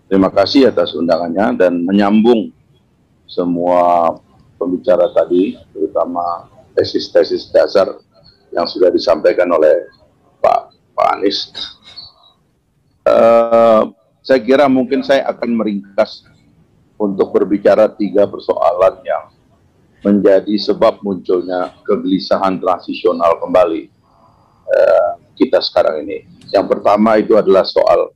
Terima kasih atas undangannya dan menyambung semua pembicara tadi, terutama tesis-tesis dasar yang sudah disampaikan oleh Pak Anies. Saya kira mungkin saya akan meringkas untuk berbicara 3 persoalan yang menjadi sebab munculnya kegelisahan transisional kembali kita sekarang ini. Yang pertama itu adalah soal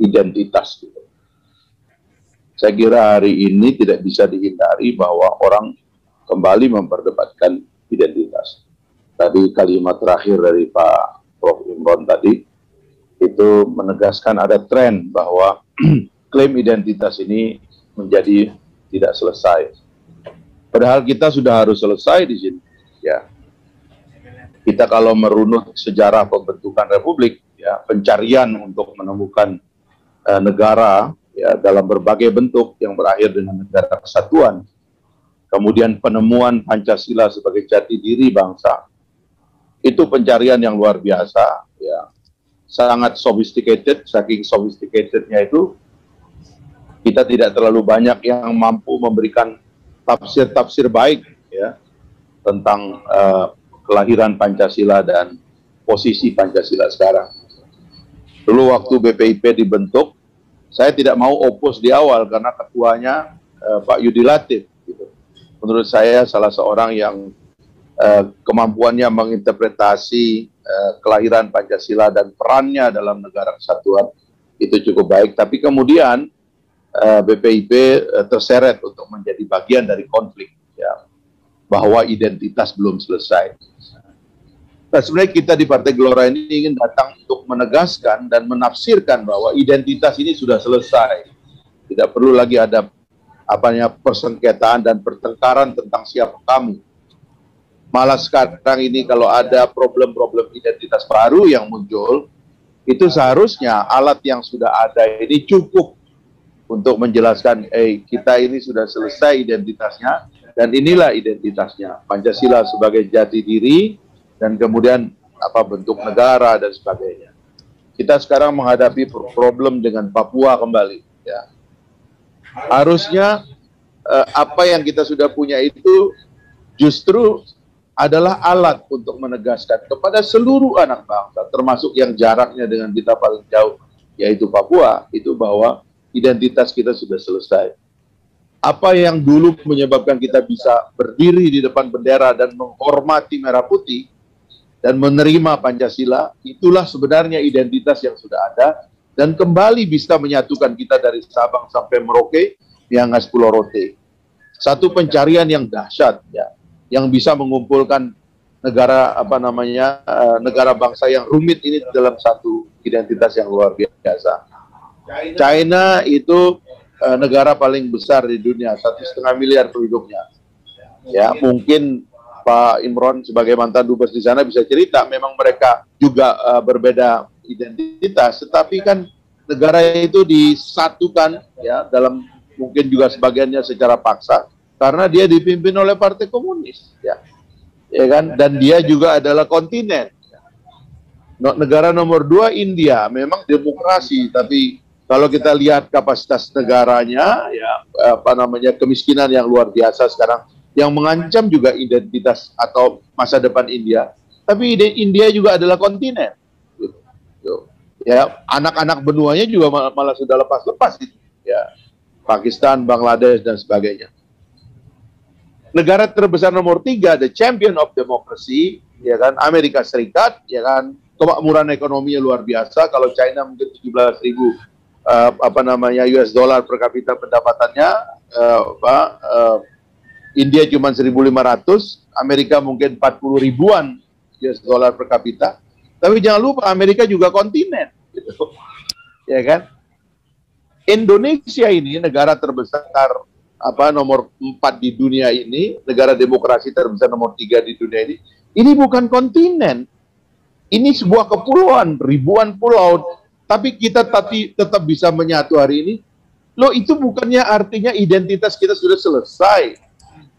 identitas. Saya kira hari ini tidak bisa dihindari bahwa orang kembali memperdebatkan identitas. Tadi kalimat terakhir dari Pak Prof. Imron tadi itu menegaskan ada tren bahwa klaim identitas ini menjadi tidak selesai. Padahal kita sudah harus selesai di sini. Ya, kita kalau merunut sejarah pembentukan republik, ya, pencarian untuk menemukan negara ya dalam berbagai bentuk yang berakhir dengan negara kesatuan, kemudian penemuan Pancasila sebagai jati diri bangsa, itu pencarian yang luar biasa, ya, sangat sophisticated. Saking sophisticatednya itu kita tidak terlalu banyak yang mampu memberikan tafsir-tafsir baik ya tentang kelahiran Pancasila dan posisi Pancasila sekarang. Dulu waktu BPIP dibentuk, saya tidak mau opus di awal karena ketuanya Pak Yudi Latif. Gitu. Menurut saya salah seorang yang kemampuannya menginterpretasi kelahiran Pancasila dan perannya dalam negara kesatuan itu cukup baik. Tapi kemudian BPIP terseret untuk menjadi bagian dari konflik, ya, bahwa identitas belum selesai. Nah, sebenarnya kita di Partai Gelora ini ingin datang untuk menegaskan dan menafsirkan bahwa identitas ini sudah selesai. Tidak perlu lagi ada persengketaan dan pertengkaran tentang siapa kamu. Malah sekarang ini kalau ada problem-problem identitas baru yang muncul, itu seharusnya alat yang sudah ada ini cukup untuk menjelaskan, kita ini sudah selesai identitasnya, dan inilah identitasnya, Pancasila sebagai jati diri, dan kemudian bentuk negara dan sebagainya. Kita sekarang menghadapi problem dengan Papua kembali. Ya. Harusnya apa yang kita sudah punya itu justru adalah alat untuk menegaskan kepada seluruh anak bangsa, termasuk yang jaraknya dengan kita paling jauh, yaitu Papua, itu bahwa identitas kita sudah selesai. Apa yang dulu menyebabkan kita bisa berdiri di depan bendera dan menghormati merah putih dan menerima Pancasila, itulah sebenarnya identitas yang sudah ada dan kembali bisa menyatukan kita dari Sabang sampai Merauke, Miangas, Pulau Rote. Satu pencarian yang dahsyat, ya, yang bisa mengumpulkan negara negara bangsa yang rumit ini dalam satu identitas yang luar biasa. China itu negara paling besar di dunia, 1,5 miliar penduduknya. Ya, mungkin Pak Imron sebagai mantan dubes di sana bisa cerita, memang mereka juga berbeda identitas, tetapi kan negara itu disatukan ya dalam mungkin juga sebagiannya secara paksa karena dia dipimpin oleh Partai Komunis, ya kan, dan dia juga adalah kontinen. Negara nomor 2 India, memang demokrasi, tapi kalau kita lihat kapasitas negaranya, ya kemiskinan yang luar biasa sekarang, yang mengancam juga identitas atau masa depan India. Tapi India juga adalah kontinen. Ya, anak-anak benuanya juga malah sudah lepas-lepas itu. Ya, Pakistan, Bangladesh dan sebagainya. Negara terbesar nomor 3, the champion of democracy, ya kan, Amerika Serikat, ya kan, kemakmuran ekonominya luar biasa. Kalau China mungkin 17.000 US dollar per kapita pendapatannya, India cuma 1.500, Amerika mungkin 40 ribuan US dollar per kapita. Tapi jangan lupa Amerika juga kontinen, gitu. Ya kan? Indonesia ini negara terbesar nomor 4 di dunia ini, negara demokrasi terbesar nomor 3 di dunia ini bukan kontinen. Ini sebuah kepulauan, ribuan pulau, tapi kita tetap bisa menyatu hari ini. Loh, itu bukannya artinya identitas kita sudah selesai.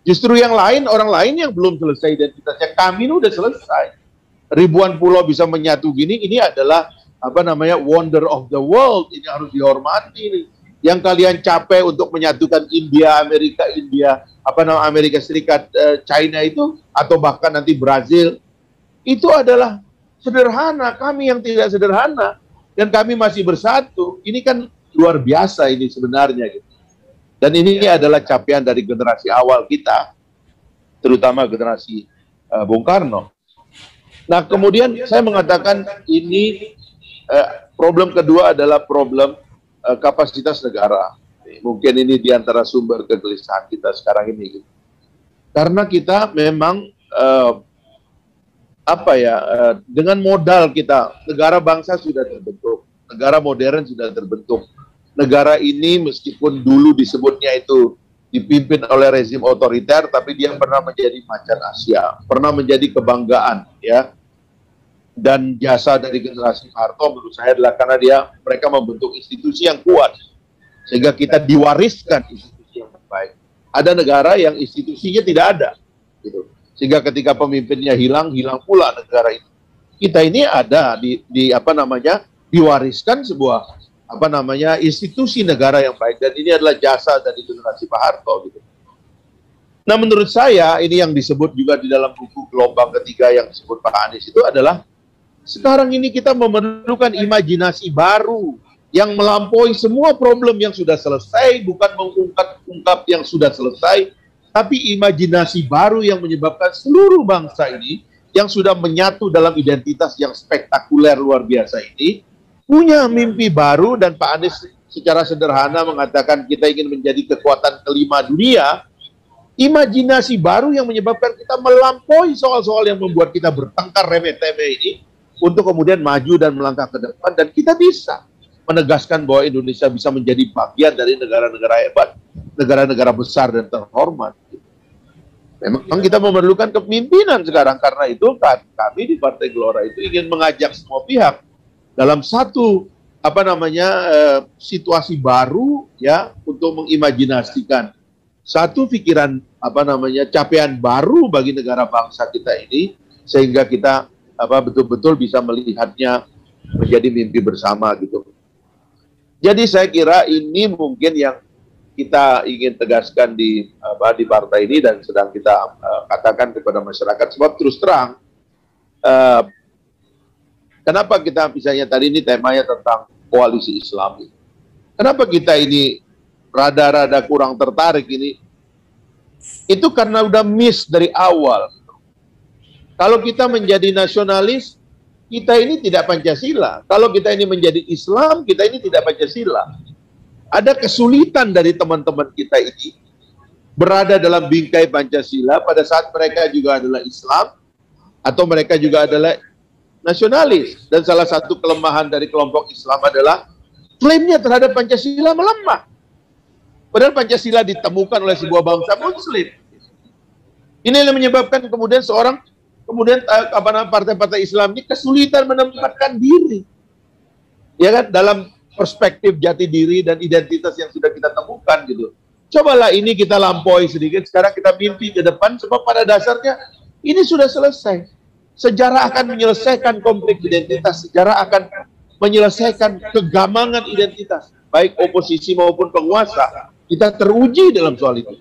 Justru yang lain, orang lain yang belum selesai identitasnya. Kami ini udah selesai. Ribuan pulau bisa menyatu gini, ini adalah apa namanya, wonder of the world, ini harus dihormati nih. Yang kalian capek untuk menyatukan India, Amerika Serikat, China itu, atau bahkan nanti Brazil, itu adalah sederhana. Kami yang tidak sederhana, dan kami masih bersatu. Ini kan luar biasa ini sebenarnya, gitu. Dan ini adalah capaian dari generasi awal kita, terutama generasi Bung Karno. Nah, kemudian saya mengatakan ini problem kedua adalah problem kapasitas negara. Mungkin ini diantara sumber kegelisahan kita sekarang ini. Gitu. Karena kita memang dengan modal kita, negara bangsa sudah terbentuk, negara modern sudah terbentuk. Negara ini meskipun dulu disebutnya itu dipimpin oleh rezim otoriter, tapi dia pernah menjadi macan Asia, pernah menjadi kebanggaan, ya. Dan jasa dari generasi Harto menurut saya adalah karena mereka membentuk institusi yang kuat, sehingga kita diwariskan institusi yang baik. Ada negara yang institusinya tidak ada, gitu. Sehingga ketika pemimpinnya hilang pula negara itu. Kita ini ada diwariskan sebuah institusi negara yang baik, dan ini adalah jasa dari generasi Pak Harto, gitu. Nah, menurut saya ini yang disebut juga di dalam buku Gelombang Ketiga yang disebut Pak Anies itu adalah sekarang ini kita memerlukan imajinasi baru yang melampaui semua problem yang sudah selesai, bukan mengungkap yang sudah selesai, tapi imajinasi baru yang menyebabkan seluruh bangsa ini yang sudah menyatu dalam identitas yang spektakuler luar biasa ini punya mimpi baru. Dan Pak Anies secara sederhana mengatakan kita ingin menjadi kekuatan kelima dunia. Imajinasi baru yang menyebabkan kita melampaui soal-soal yang membuat kita bertengkar remeh-temeh ini untuk kemudian maju dan melangkah ke depan, dan kita bisa menegaskan bahwa Indonesia bisa menjadi bagian dari negara-negara hebat, negara-negara besar dan terhormat. Memang kita memerlukan kepemimpinan sekarang, karena itu kami di Partai Gelora itu ingin mengajak semua pihak dalam satu situasi baru, ya, untuk mengimajinasikan satu pikiran capaian baru bagi negara bangsa kita ini, sehingga kita betul-betul bisa melihatnya menjadi mimpi bersama, gitu. Jadi saya kira ini mungkin yang kita ingin tegaskan di partai ini dan sedang kita katakan kepada masyarakat. Sebab terus terang, kenapa kita misalnya tadi ini temanya tentang koalisi Islam, kenapa kita ini rada-rada kurang tertarik ini? Itu karena udah miss dari awal. Kalau kita menjadi nasionalis, kita ini tidak Pancasila. Kalau kita ini menjadi Islam, kita ini tidak Pancasila. Ada kesulitan dari teman-teman kita ini berada dalam bingkai Pancasila pada saat mereka juga adalah Islam atau mereka juga adalah nasionalis. Dan salah satu kelemahan dari kelompok Islam adalah klaimnya terhadap Pancasila melemah. Padahal Pancasila ditemukan oleh sebuah bangsa Muslim. Ini yang menyebabkan kemudian partai-partai Islam ini kesulitan menempatkan diri, ya kan, dalam perspektif jati diri dan identitas yang sudah kita temukan, gitu. Cobalah ini kita lampaui sedikit, sekarang kita mimpi ke depan, sebab pada dasarnya ini sudah selesai. Sejarah akan menyelesaikan konflik identitas, sejarah akan menyelesaikan kegamangan identitas, baik oposisi maupun penguasa. Kita teruji dalam soal itu,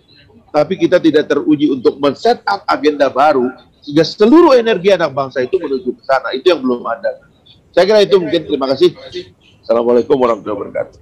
tapi kita tidak teruji untuk men-set up agenda baru sehingga seluruh energi anak bangsa itu menuju ke sana. Itu yang belum ada. Saya kira itu mungkin. Terima kasih. Assalamualaikum warahmatullahi wabarakatuh.